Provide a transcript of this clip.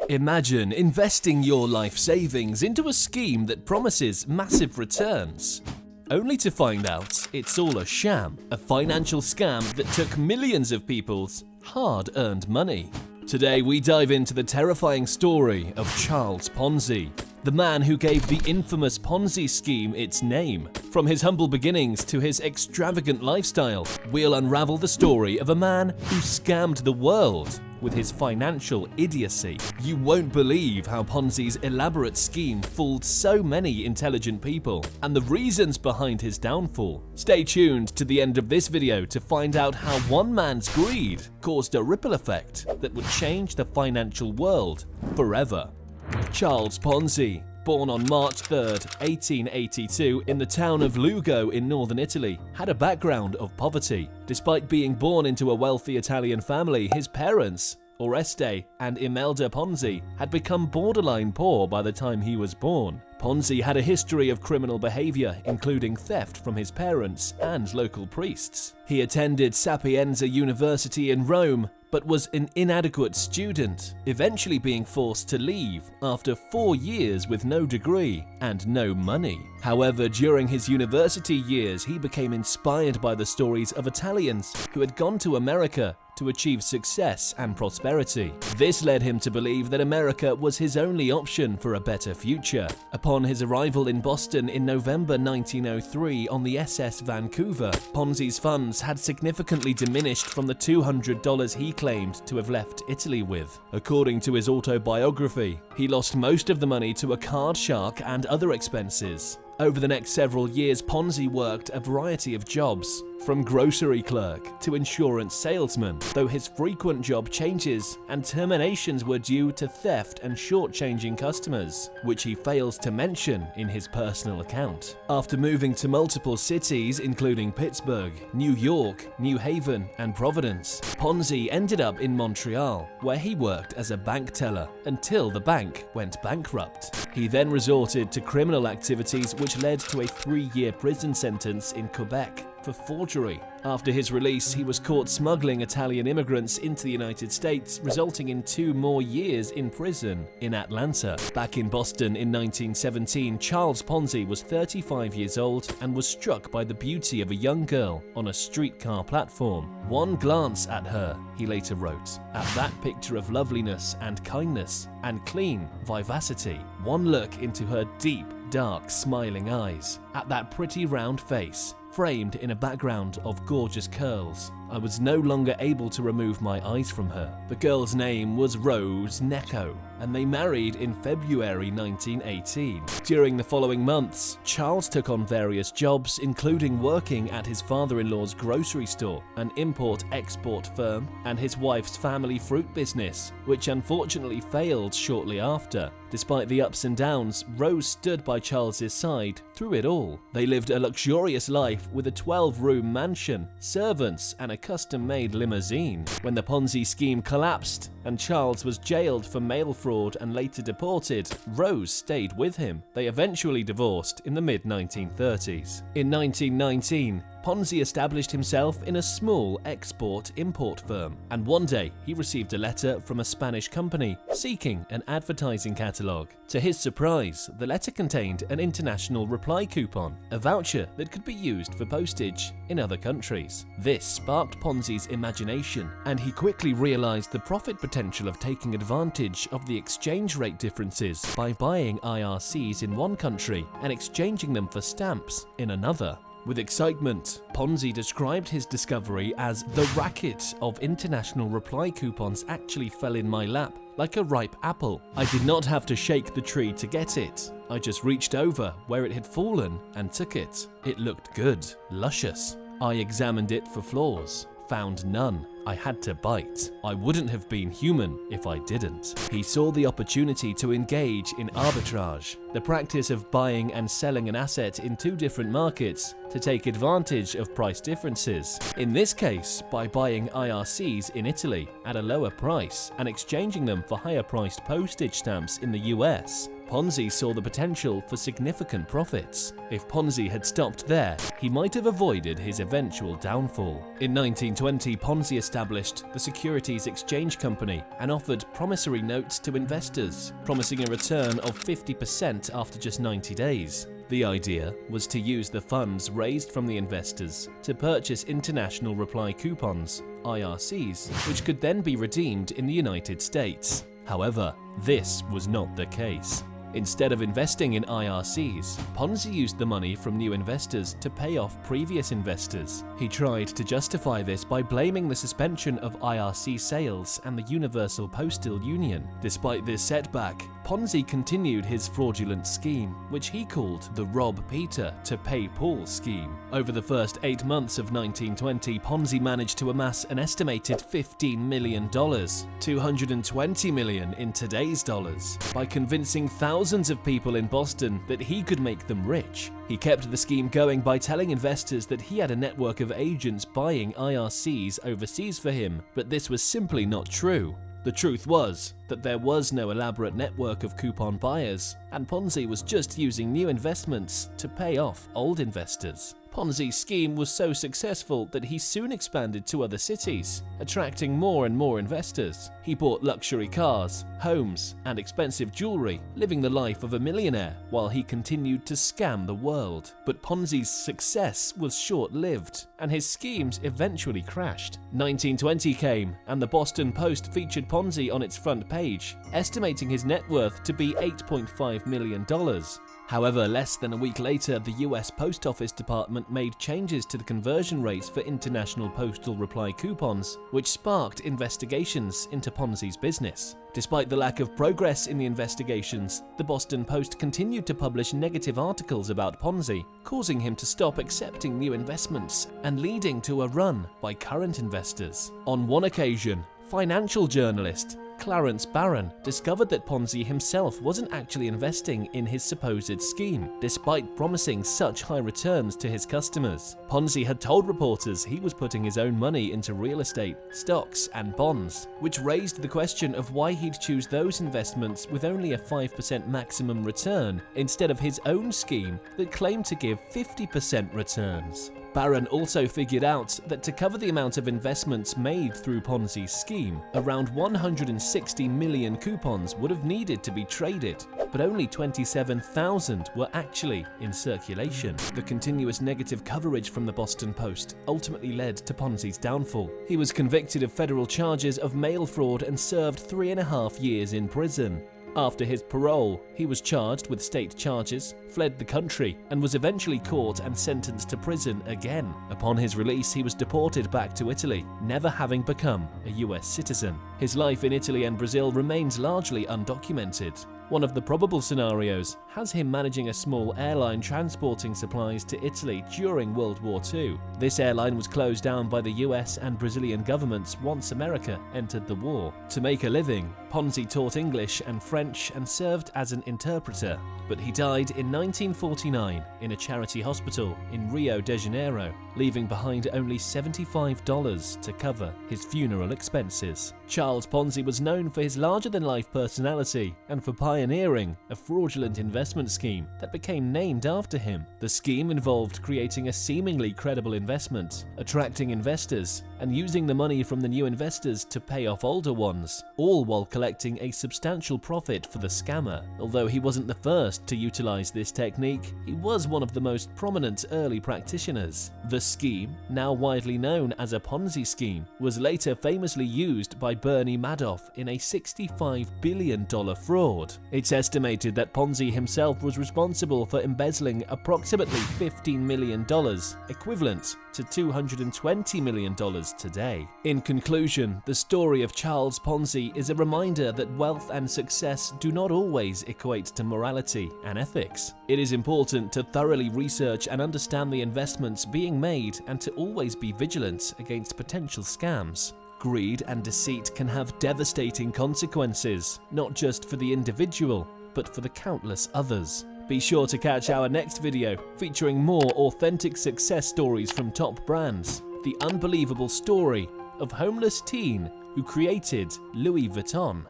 Imagine investing your life savings into a scheme that promises massive returns, only to find out it's all a sham, a financial scam that took millions of people's hard-earned money. Today we dive into the terrifying story of Charles Ponzi, the man who gave the infamous Ponzi scheme its name. From his humble beginnings to his extravagant lifestyle, we'll unravel the story of a man who scammed the world with his financial idiocy. You won't believe how Ponzi's elaborate scheme fooled so many intelligent people and the reasons behind his downfall. Stay tuned to the end of this video to find out how one man's greed caused a ripple effect that would change the financial world forever. Charles Ponzi, born on March 3, 1882 in the town of Lugo in northern Italy, had a background of poverty. Despite being born into a wealthy Italian family, his parents, Oreste and Imelda Ponzi, had become borderline poor by the time he was born. Ponzi had a history of criminal behavior, including theft from his parents and local priests. He attended Sapienza University in Rome, but was an inadequate student, eventually being forced to leave after 4 years with no degree and no money. However, during his university years, he became inspired by the stories of Italians who had gone to America to achieve success and prosperity. This led him to believe that America was his only option for a better future. Upon his arrival in Boston in November 1903 on the SS Vancouver, Ponzi's funds had significantly diminished from the $200 he claimed to have left Italy with. According to his autobiography, he lost most of the money to a card shark and other expenses. Over the next several years, Ponzi worked a variety of jobs, from grocery clerk to insurance salesman, though his frequent job changes and terminations were due to theft and shortchanging customers, which he fails to mention in his personal account. After moving to multiple cities, including Pittsburgh, New York, New Haven, and Providence, Ponzi ended up in Montreal, where he worked as a bank teller until the bank went bankrupt. He then resorted to criminal activities which led to a 3-year prison sentence in Quebec for forgery. After his release, he was caught smuggling Italian immigrants into the United States, resulting in 2 more years in prison in Atlanta. Back in Boston in 1917, Charles Ponzi was 35 years old and was struck by the beauty of a young girl on a streetcar platform. "One glance at her," he later wrote, "at that picture of loveliness and kindness and clean vivacity. One look into her deep, dark, smiling eyes, at that pretty round face, framed in a background of gorgeous curls. I was no longer able to remove my eyes from her." The girl's name was Rose Necco, and they married in February 1918. During the following months, Charles took on various jobs, including working at his father-in-law's grocery store, an import-export firm, and his wife's family fruit business, which unfortunately failed shortly after. Despite the ups and downs, Rose stood by Charles's side through it all. They lived a luxurious life with a 12-room mansion, servants, and a custom-made limousine. When the Ponzi scheme collapsed and Charles was jailed for mail fraud and later deported, Rose stayed with him. They eventually divorced in the mid-1930s. In 1919, Ponzi established himself in a small export-import firm, and one day he received a letter from a Spanish company seeking an advertising catalogue. To his surprise, the letter contained an international reply coupon, a voucher that could be used for postage in other countries. This sparked Ponzi's imagination, and he quickly realized the profit potential of taking advantage of the exchange rate differences by buying IRCs in one country and exchanging them for stamps in another. With excitement, Ponzi described his discovery as "the racket of international reply coupons actually fell in my lap like a ripe apple. I did not have to shake the tree to get it. I just reached over where it had fallen and took it. It looked good, luscious. I examined it for flaws, found none. I had to bite. I wouldn't have been human if I didn't." He saw the opportunity to engage in arbitrage, the practice of buying and selling an asset in two different markets to take advantage of price differences. In this case, by buying IRCs in Italy at a lower price and exchanging them for higher-priced postage stamps in the US. Ponzi saw the potential for significant profits. If Ponzi had stopped there, he might have avoided his eventual downfall. In 1920, Ponzi established the Securities Exchange Company and offered promissory notes to investors, promising a return of 50% after just 90 days. The idea was to use the funds raised from the investors to purchase international reply coupons, IRCs, which could then be redeemed in the United States. However, this was not the case. Instead of investing in IRCs, Ponzi used the money from new investors to pay off previous investors. He tried to justify this by blaming the suspension of IRC sales and the Universal Postal Union. Despite this setback, Ponzi continued his fraudulent scheme, which he called the Rob Peter to Pay Paul scheme. Over the first 8 months of 1920, Ponzi managed to amass an estimated $15 million, $220 million in today's dollars, by convincing thousands of people in Boston that he could make them rich. He kept the scheme going by telling investors that he had a network of agents buying IRCs overseas for him, but this was simply not true. The truth was that there was no elaborate network of coupon buyers, and Ponzi was just using new investments to pay off old investors. Ponzi's scheme was so successful that he soon expanded to other cities, attracting more and more investors. He bought luxury cars, homes, and expensive jewelry, living the life of a millionaire while he continued to scam the world. But Ponzi's success was short-lived, and his schemes eventually crashed. 1920 came, and the Boston Post featured Ponzi on its front page, estimating his net worth to be $8.5 million. However, less than a week later, the US Post Office Department made changes to the conversion rates for international postal reply coupons, which sparked investigations into Ponzi's business. Despite the lack of progress in the investigations, the Boston Post continued to publish negative articles about Ponzi, causing him to stop accepting new investments and leading to a run by current investors. On one occasion, financial journalist Clarence Barron discovered that Ponzi himself wasn't actually investing in his supposed scheme, despite promising such high returns to his customers. Ponzi had told reporters he was putting his own money into real estate, stocks, and bonds, which raised the question of why he'd choose those investments with only a 5% maximum return instead of his own scheme that claimed to give 50% returns. Barron also figured out that to cover the amount of investments made through Ponzi's scheme, around 160 million coupons would have needed to be traded, but only 27,000 were actually in circulation. The continuous negative coverage from the Boston Post ultimately led to Ponzi's downfall. He was convicted of federal charges of mail fraud and served 3.5 years in prison. After his parole, he was charged with state charges, fled the country, and was eventually caught and sentenced to prison again. Upon his release, he was deported back to Italy, never having become a US citizen. His life in Italy and Brazil remains largely undocumented. One of the probable scenarios has him managing a small airline transporting supplies to Italy during World War II. This airline was closed down by the US and Brazilian governments once America entered the war. To make a living, Ponzi taught English and French and served as an interpreter. But he died in 1949 in a charity hospital in Rio de Janeiro, leaving behind only $75 to cover his funeral expenses. Charles Ponzi was known for his larger-than-life personality and for pioneering a fraudulent investment scheme that became named after him. The scheme involved creating a seemingly credible investment, attracting investors, and using the money from the new investors to pay off older ones, all while collecting a substantial profit for the scammer. Although he wasn't the first to utilize this technique, he was one of the most prominent early practitioners. The scheme, now widely known as a Ponzi scheme, was later famously used by Bernie Madoff in a $65 billion fraud. It's estimated that Ponzi himself was responsible for embezzling approximately $15 million, equivalent to $220 million today. In conclusion, the story of Charles Ponzi is a reminder that wealth and success do not always equate to morality and ethics. It is important to thoroughly research and understand the investments being made and to always be vigilant against potential scams. Greed and deceit can have devastating consequences, not just for the individual, but for the countless others. Be sure to catch our next video featuring more authentic success stories from top brands. The unbelievable story of homeless teen who created Louis Vuitton.